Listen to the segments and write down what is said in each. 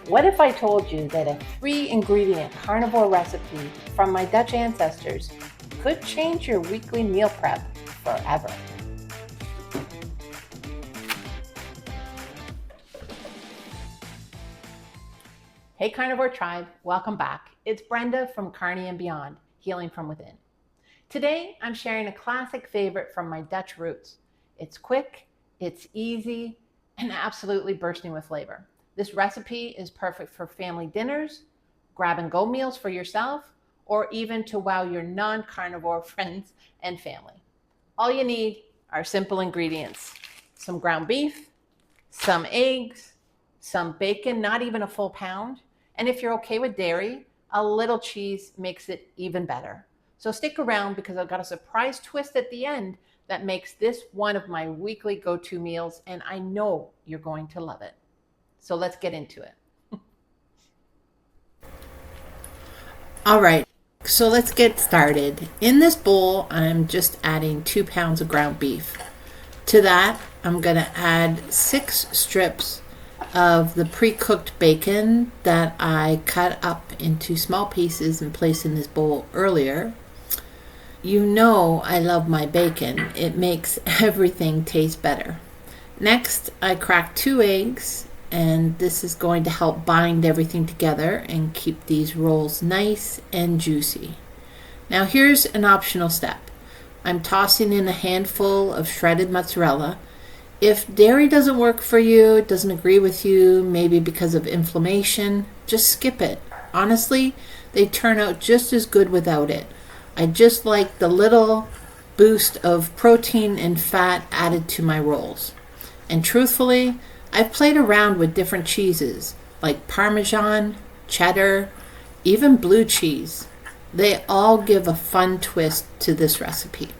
What if I told you that a 3-ingredient carnivore recipe from my Dutch ancestors could change your weekly meal prep forever? Hey Carnivore Tribe, welcome back. It's Brenda from Carney and Beyond, Healing from Within. Today, I'm sharing a classic favorite from my Dutch roots. It's quick, it's easy, and absolutely bursting with flavor. This recipe is perfect for family dinners, grab-and-go meals for yourself, or even to wow your non-carnivore friends and family. All you need are simple ingredients: some ground beef, some eggs, some bacon, not even a full pound, and if you're okay with dairy, a little cheese makes it even better. So stick around because I've got a surprise twist at the end that makes this one of my weekly go-to meals, and I know you're going to love it. So let's get into it. All right, so let's get started. In this bowl, I'm just adding 2 pounds of ground beef. To that, I'm going to add 6 strips of the pre-cooked bacon that I cut up into small pieces and placed in this bowl earlier. You know I love my bacon. It makes everything taste better. Next, I cracked 2 eggs, and this is going to help bind everything together and keep these rolls nice and juicy. Now here's an optional step. I'm tossing in a handful of shredded mozzarella. If dairy doesn't work for you, it doesn't agree with you, maybe because of inflammation, just skip it. Honestly, they turn out just as good without it. I just like the little boost of protein and fat added to my rolls. And truthfully, I've played around with different cheeses like Parmesan, cheddar, even blue cheese. They all give a fun twist to this recipe.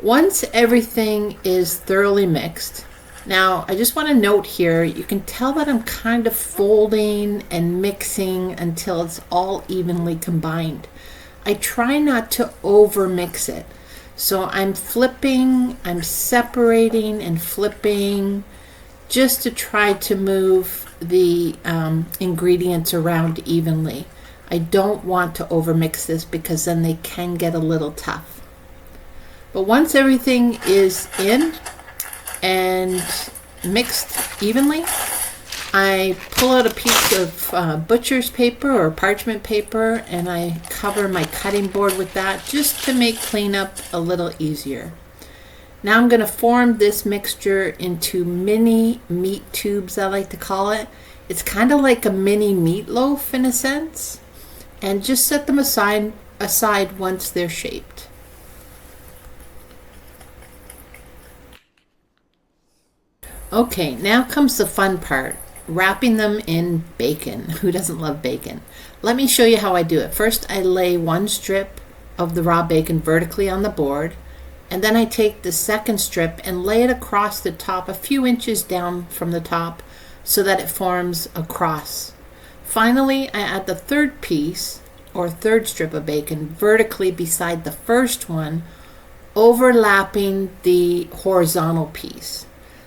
Once everything is thoroughly mixed, now I just want to note here, you can tell that I'm kind of folding and mixing until it's all evenly combined. I try not to over mix it. So I'm flipping, I'm separating and flipping just to try to move the ingredients around evenly. I don't want to over mix this because then they can get a little tough. But once everything is in and mixed evenly, I pull out a piece of butcher's paper or parchment paper and I cover my cutting board with that just to make cleanup a little easier. Now I'm going to form this mixture into mini meat tubes, I like to call it. It's kind of like a mini meatloaf in a sense, and just set them aside once they're shaped. Okay, now comes the fun part. Wrapping them in bacon. Who doesn't love bacon? Let me show you how I do it. First, I lay 1 strip of the raw bacon vertically on the board, and then I take the second strip and lay it across the top a few inches down from the top so that it forms a cross. Finally, I add the third piece or third strip of bacon vertically beside the first one, overlapping the horizontal piece.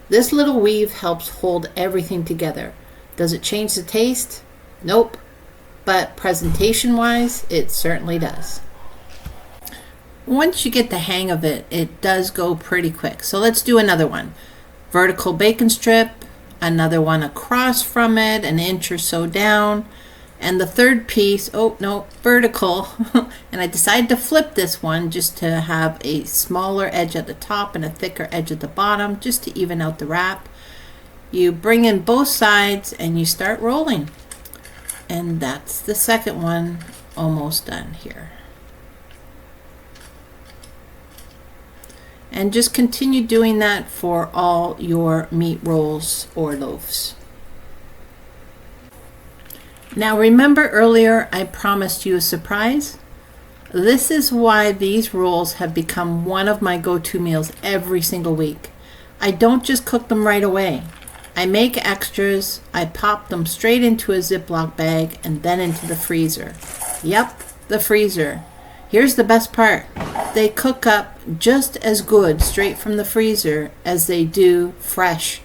This little weave helps hold everything together. Does it change the taste? Nope. But presentation-wise, it certainly does. Once you get the hang of it, it does go pretty quick. So let's do another one. Vertical bacon strip, another one across from it, an inch or so down, and the third piece, vertical, and I decided to flip this one just to have a smaller edge at the top and a thicker edge at the bottom, just to even out the wrap. You bring in both sides and you start rolling. And that's the second one almost done here. And just continue doing that for all your meat rolls or loaves. Now remember earlier I promised you a surprise? This is why these rolls have become one of my go-to meals every single week. I don't just cook them right away. I make extras, I pop them straight into a Ziploc bag and then into the freezer. Yep, the freezer. Here's the best part. They cook up just as good straight from the freezer as they do fresh.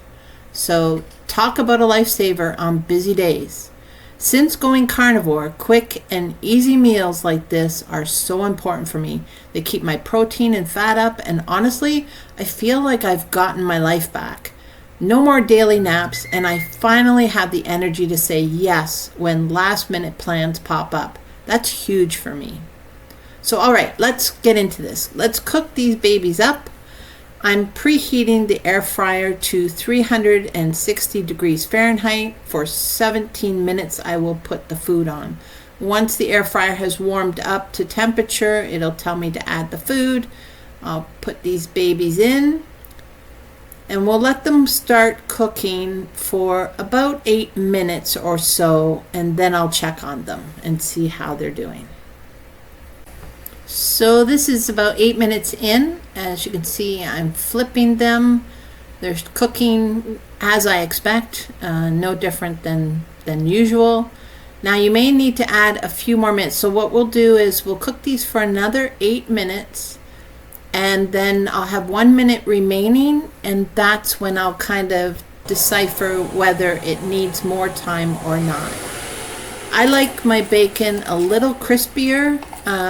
So talk about a lifesaver on busy days. Since going carnivore, quick and easy meals like this are so important for me. They keep my protein and fat up, and honestly, I feel like I've gotten my life back. No more daily naps, and I finally have the energy to say yes when last minute plans pop up. That's huge for me. So all right, let's get into this. Let's cook these babies up. I'm preheating the air fryer to 360 degrees Fahrenheit. For 17 minutes, I will put the food on. Once the air fryer has warmed up to temperature, it'll tell me to add the food. I'll put these babies in, and we'll let them start cooking for about 8 minutes or so, and then I'll check on them and see how they're doing. So this is about 8 minutes in. As you can see, I'm flipping them. They're cooking as I expect, no different than usual. Now you may need to add a few more minutes. So what we'll do is we'll cook these for another 8 minutes, and then I'll have 1 minute remaining, and that's when I'll kind of decipher whether it needs more time or not. I like my bacon a little crispier,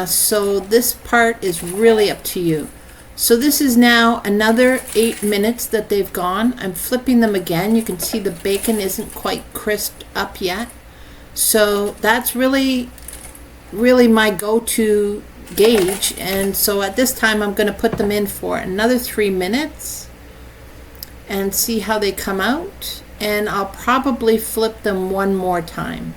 so this part is really up to you. So this is now another 8 minutes that they've gone. I'm flipping them again. You can see the bacon isn't quite crisped up yet. So that's really my go-to gauge. And so at this time, I'm going to put them in for another 3 minutes and see how they come out. And I'll probably flip them one more time.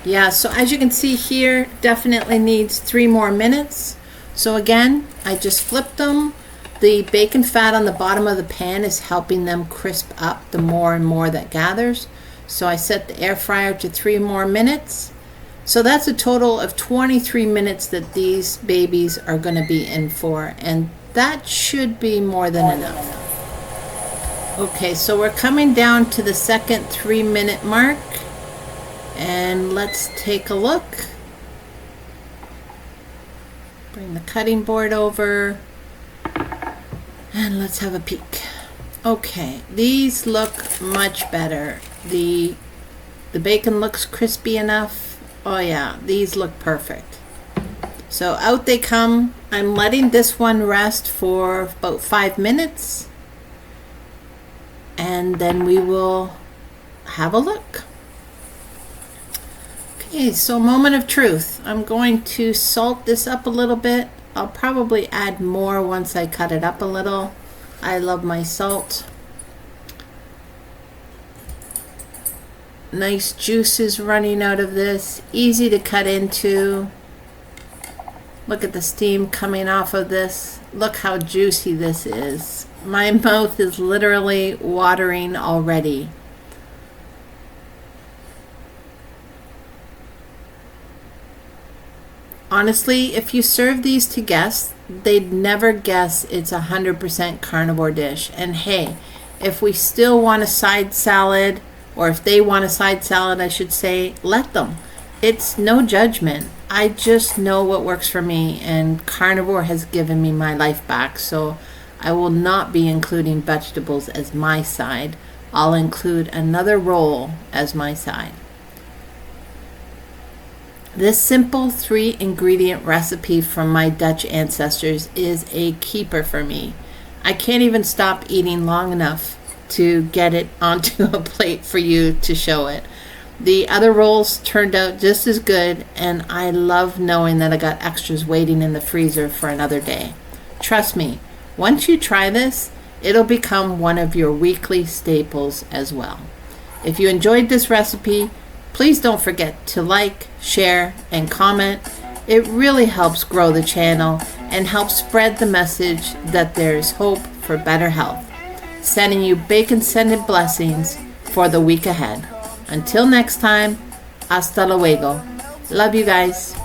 Yeah, so as you can see here, definitely needs 3 more minutes. So again, I just flipped them. The bacon fat on the bottom of the pan is helping them crisp up the more and more that gathers. So I set the air fryer to 3 more minutes. So that's a total of 23 minutes that these babies are going to be in for, and that should be more than enough. Okay, so we're coming down to the second 3-minute mark. And let's take a look. Bring the cutting board over, and let's have a peek. Okay, these look much better. The bacon looks crispy enough. Oh yeah, these look perfect. So out they come. I'm letting this one rest for about 5 minutes, and then we will have a look. Okay, so moment of truth. I'm going to salt this up a little bit. I'll probably add more once I cut it up a little. I love my salt. Nice juices running out of this. Easy to cut into. Look at the steam coming off of this. Look how juicy this is. My mouth is literally watering already. Honestly, if you serve these to guests, they'd never guess it's 100% carnivore dish. And hey, if we still want a side salad, or if they want a side salad, I should say, let them. It's no judgment. I just know what works for me, and carnivore has given me my life back, so I will not be including vegetables as my side. I'll include another roll as my side. This simple 3-ingredient recipe from my Dutch ancestors is a keeper for me. I can't even stop eating long enough to get it onto a plate for you to show it. The other rolls turned out just as good, and I love knowing that I got extras waiting in the freezer for another day. Trust me, once you try this, it'll become one of your weekly staples as well. If you enjoyed this recipe, please don't forget to like, share, and comment. It really helps grow the channel and helps spread the message that there's hope for better health. Sending you bacon-scented blessings for the week ahead. Until next time, hasta luego. Love you guys.